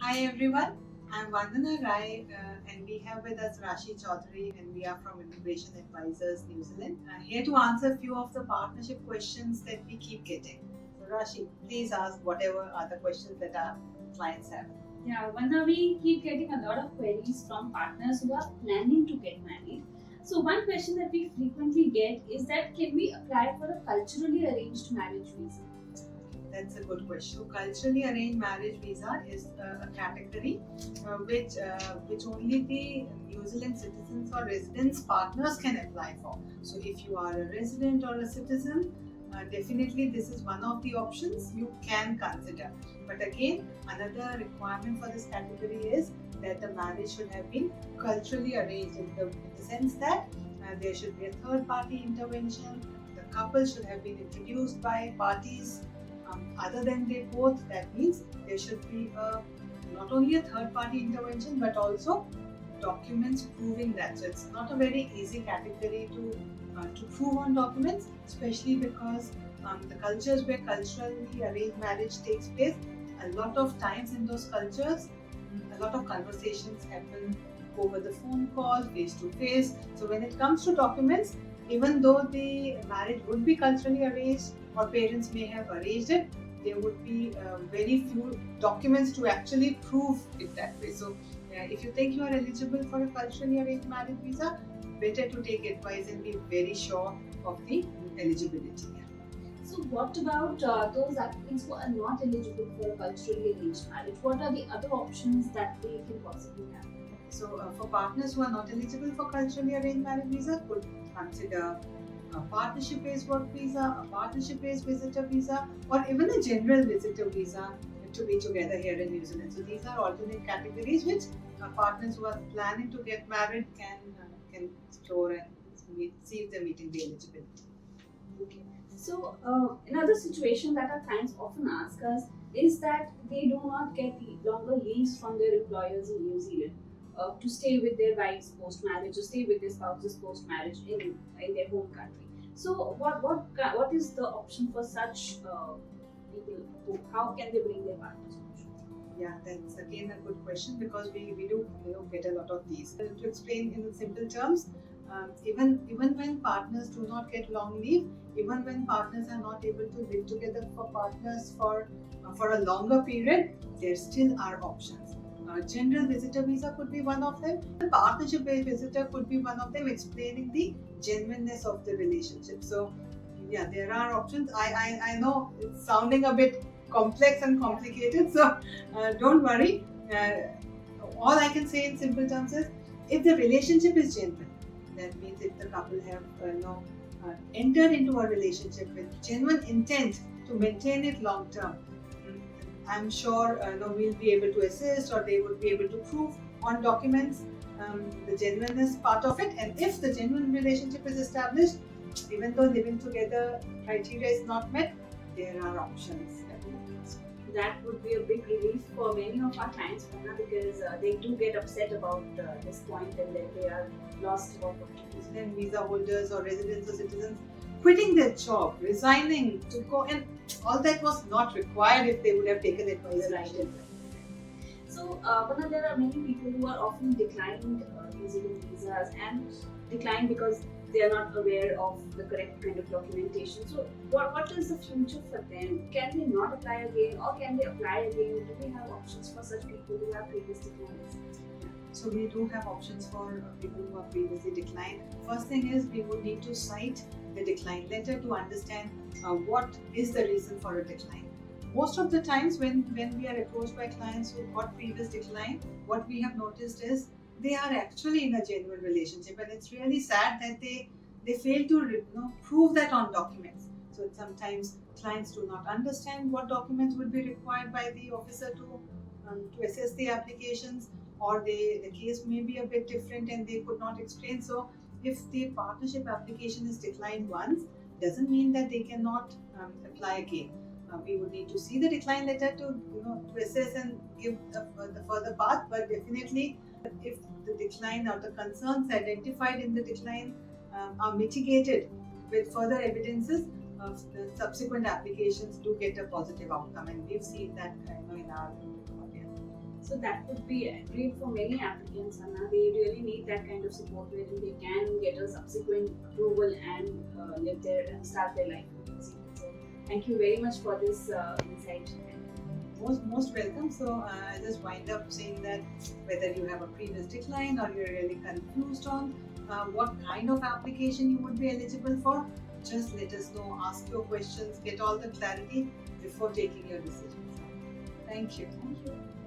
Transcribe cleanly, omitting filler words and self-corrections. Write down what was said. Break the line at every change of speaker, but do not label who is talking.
Hi everyone, I'm Vandana Rai and we have with us Rashi Chaudhary and we are from Immigration Advisors New Zealand. Here to answer a few of the partnership questions that we keep getting. So Rashi, please ask whatever other questions that our clients have.
Yeah, Vanda, we keep getting a lot of queries from partners who are planning to get married. So one question that we frequently get is that can we apply for a culturally arranged marriage visa?
That's a good question. So culturally arranged marriage visa is a category which only the New Zealand citizens or residents partners can apply for. So if you are a resident or a citizen, definitely this is one of the options you can consider. But again, another requirement for this category is that the marriage should have been culturally arranged in the sense that there should be a third party intervention. The couple should have been introduced by parties other than they both. That means there should be not only a third party intervention but also documents proving that. So it's not a very easy category to prove on documents, especially because the cultures where culturally arranged marriage takes place, a lot of times in those cultures, a lot of conversations happen over the phone call, face to face. So when it comes to documents, even though the marriage would be culturally arranged or parents may have arranged it, there would be very few documents to actually prove it that way. So if you think you are eligible for a culturally arranged marriage visa, better to take advice and be very sure of the eligibility.
So what about those applicants who are not eligible for a culturally arranged marriage? What are the other options that they can possibly have?
So, for partners who are not eligible for culturally arranged marriage visa, could consider a partnership-based work visa, a partnership-based visitor visa, or even a general visitor visa to be together here in New Zealand. So, these are alternate categories which partners who are planning to get married can explore and see if they're meeting the eligibility.
Okay. So, another situation that our clients often ask us is that they do not get longer leaves from their employers in New Zealand to stay with their wives post marriage, to stay with their spouses post marriage in their home country. So, what is the option for such people? How can they bring their partners?
Yeah, that's again a good question because we do get a lot of these. To explain in simple terms, even when partners do not get long leave, even when partners are not able to live together for partners for a longer period, there still are options. General visitor visa could be one of them. The partnership-based visitor could be one of them, explaining the genuineness of the relationship. So, yeah, there are options. I know it's sounding a bit complex and complicated, so don't worry. All I can say in simple terms is if the relationship is genuine, that means if the couple have entered into a relationship with genuine intent to maintain it long term, I'm sure we'll be able to assist or they would be able to prove on documents the genuineness part of it. And if the genuine relationship is established, even though living together criteria is not met, there are options.
That would be a big relief for many of our clients, Mona, because they do get upset about this point and then they are lost about opportunities.
Then visa holders or residents or citizens quitting their job, resigning to go, and all that was not required if they would have taken advice.
Right. So, Mona, there are many people who are often declined New Zealand visas and declined because they are not aware of the correct kind of documentation. So, what is the future for them? Can they not apply again, or can they apply again? Do we have options for such people who have previously declined?
So we do have options for people who have previously declined. First thing is we would need to cite the decline letter to understand what is the reason for a decline. Most of the times when we are approached by clients who got previous decline, what we have noticed is they are actually in a genuine relationship, and it's really sad that they fail to prove that on documents. So sometimes clients do not understand what documents would be required by the officer to assess the applications, or the case may be a bit different and they could not explain. So if the partnership application is declined once, doesn't mean that they cannot apply again. We would need to see the decline letter to assess and give the further path. But definitely, if the decline or the concerns identified in the decline are mitigated with further evidences, the subsequent applications do get a positive outcome, and we've seen that in our audience.
So that would be great for many applicants, Anna. They really need that kind of support wherein they can get a subsequent approval and live their and start their life in New Zealand. So thank you very much for this insight.
Most welcome. So I just wind up saying that whether you have a previous decline or you're really confused on what kind of application you would be eligible for, just let us know, ask your questions, get all the clarity before taking your decisions. Thank you.
Thank you.